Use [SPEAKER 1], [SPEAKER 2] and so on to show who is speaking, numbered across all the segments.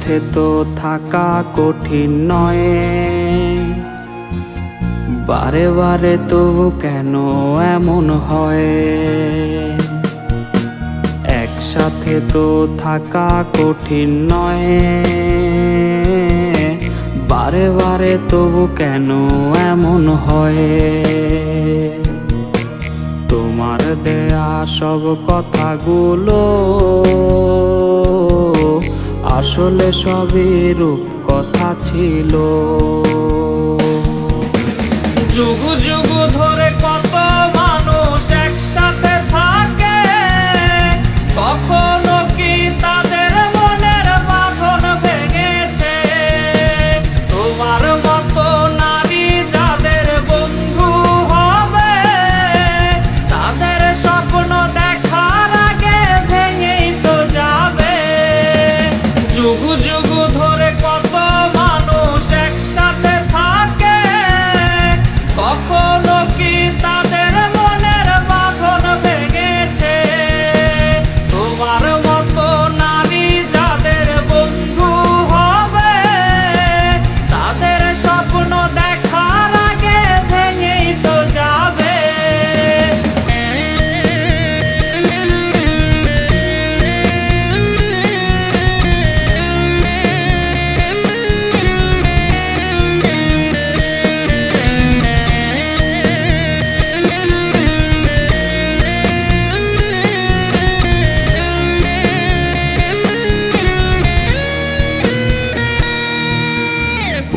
[SPEAKER 1] সাথে তো থাকা কঠিন নয়, বারে বারে তবু কেন এমন হয়? একসাথে তো থাকা কঠিন নয়, বারে বারে তবু কেন এমন হয়? তোমার দেয়া সব কথাগুলো আসলে সবই রূপকথা ছিল।
[SPEAKER 2] যুগ যুগ ধরে কত মানুষ একসাথে থাকে, কখনো কি তাদের মনের বাঁধন ভেঙেছে? তোমার মতো নারী যাদের বন্ধু হবে, তাদের স্বপ্ন দেখার আগে ভেঙেই তো যাবে। যুগ যুগ ধরে কত মানুষ একসাথে থাকে, কখনো কি তাদের মনের বাঁধন ভেঙেছে? তোমার মতো নারী যাদের বন্ধু হবে, তাদের স্বপ্ন দেখার আগে ভেঙেই তো যাবে।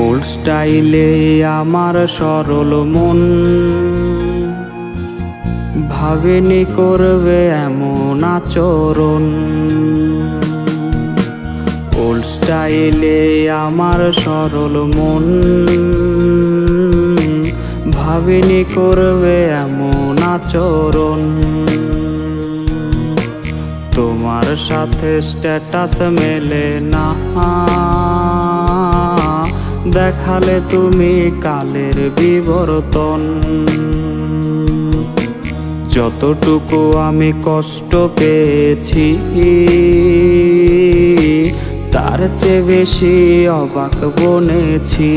[SPEAKER 1] ওল্ড স্টাইলে আমার সরল মন ভাবেনি করবে এমন আচরণ। ওল্ড স্টাইলে আমার সরল মন ভাবেনি করবে এমন আচরণ। তোমার সাথে স্ট্যাটাস মেলে না, দেখালে তুমি কালের বিবর্তন। যতটুকু আমি কষ্ট পেয়েছি, তার চেয়ে বেশি অবাক বনেছি।